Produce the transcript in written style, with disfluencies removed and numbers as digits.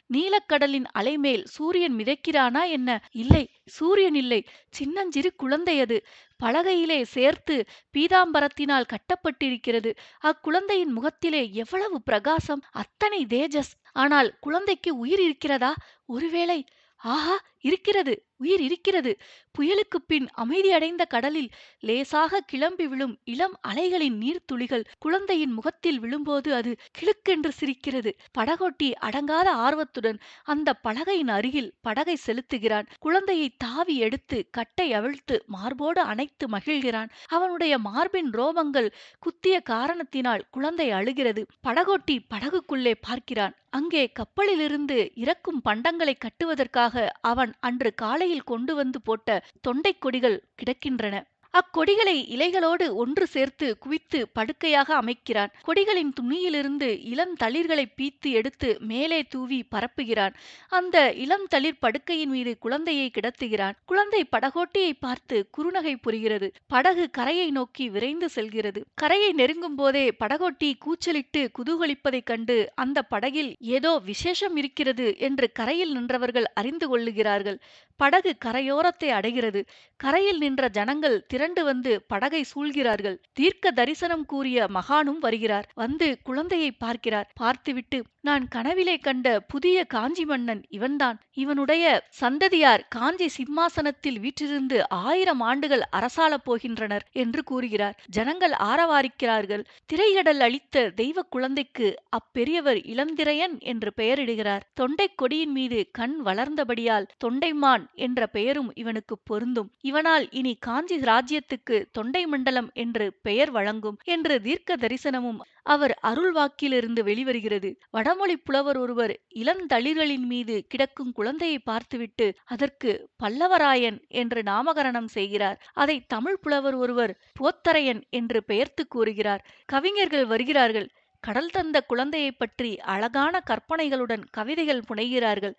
நீலக்கடலின் அலைமேல் சூரியன் மிதக்கிறானா என்ன? இல்லை, சூரியன் இல்லை, சின்னஞ்சிறு குழந்தை அது. பலகையிலே சேர்த்து பீதாம்பரத்தினால் கட்டப்பட்டிருக்கிறது. அக்குழந்தையின் முகத்திலே எவ்வளவு பிரகாசம், அத்தனை தேஜஸ்! ஆனால் குழந்தைக்கு உயிர் இருக்கிறதா? ஒருவேளை... ஆஹா, இருக்கிறது, உயிர் இருக்கிறது. புயலுக்குப் பின் அமைதியடைந்த கடலில் லேசாக கிளம்பி விழும் இளம் அலைகளின் நீர்த்துளிகள் குழந்தையின் முகத்தில் விழும்போது அது கிளுக்கென்று சிரிக்கிறது. படகோட்டி அடங்காத ஆர்வத்துடன் அந்த பலகையின் அருகில் படகை செலுத்துகிறான். குழந்தையை தாவி எடுத்து கட்டை அவிழ்த்து மார்போடு அணைத்து மகிழ்கிறான். அவனுடைய மார்பின் ரோமங்கள் குத்திய காரணத்தினால் குழந்தை அழுகிறது. படகோட்டி படகுக்குள்ளே பார்க்கிறான். அங்கே கப்பலிலிருந்து இறக்கும் பண்டங்களை கட்டுவதற்காக அவன் அன்று காலையில் கொண்டு வந்து போட்ட தொண்டைக் கொடிகள் கிடக்கின்றன. அக்கொடிகளை இலைகளோடு ஒன்று சேர்த்து குவித்து படுக்கையாக அமைக்கிறான். கொடிகளின் துணியிலிருந்து இளம் தளிர்களை பீத்து எடுத்து மேலே தூவி பரப்புகிறான். அந்த இளம் தளிர் படுக்கையின் மீது குழந்தையை கிடத்துகிறான். குழந்தை படகோட்டியை பார்த்து குறுநகை புரிகிறது. படகு கரையை நோக்கி விரைந்து செல்கிறது. கரையை நெருங்கும் போதே படகோட்டி கூச்சலிட்டு குதூகலிப்பதைக் கண்டு அந்த படகில் ஏதோ விசேஷம் இருக்கிறது என்று கரையில் நின்றவர்கள் அறிந்து கொள்ளுகிறார்கள். படகு கரையோரத்தை அடைகிறது. கரையில் நின்ற ஜனங்கள் திரண்டு வந்து படகை சூழ்கிறார்கள். தீர்க்க தரிசனம் கூறிய மகானும் வருகிறார். வந்து குழந்தையை பார்க்கிறார். பார்த்துவிட்டு, நான் கனவிலே கண்ட புதிய காஞ்சி மன்னன் இவன்தான். இவனுடைய சந்ததியார் காஞ்சி சிம்மாசனத்தில் வீற்றிருந்து 1000 ஆண்டுகள் அரசாளப் போகின்றனர் என்று கூறுகிறார். ஜனங்கள் ஆரவாரிக்கிறார்கள். திரைகடல் அளித்த தெய்வ குழந்தைக்கு அப்பெரியவர் இளந்திரையன் என்று பெயரிடுகிறார். தொண்டைக் கொடியின் மீது கண் வளர்ந்தபடியால் தொண்டைமான் என்ற பெயரும் இவனுக்கு பொருந்தும். இவனால் இனி காஞ்சி ராஜ்யத்துக்கு தொண்டை மண்டலம் என்று பெயர் வழங்கும் என்று தீர்க்க தரிசனமும் அவர் அருள்வாக்கிலிருந்து வெளிவருகிறது. வடமொழி புலவர் ஒருவர் இளந்தளிர்களின் மீது கிடக்கும் குழந்தையை பார்த்துவிட்டு அதற்கு பல்லவராயன் என்று நாமகரணம் செய்கிறார். அதை தமிழ் புலவர் ஒருவர் போத்தரையன் என்று பெயர்த்து கூறுகிறார். கவிஞர்கள் வருகிறார்கள். கடல் தந்த குழந்தையை பற்றி அழகான கற்பனைகளுடன் கவிதைகள் புனைகிறார்கள்.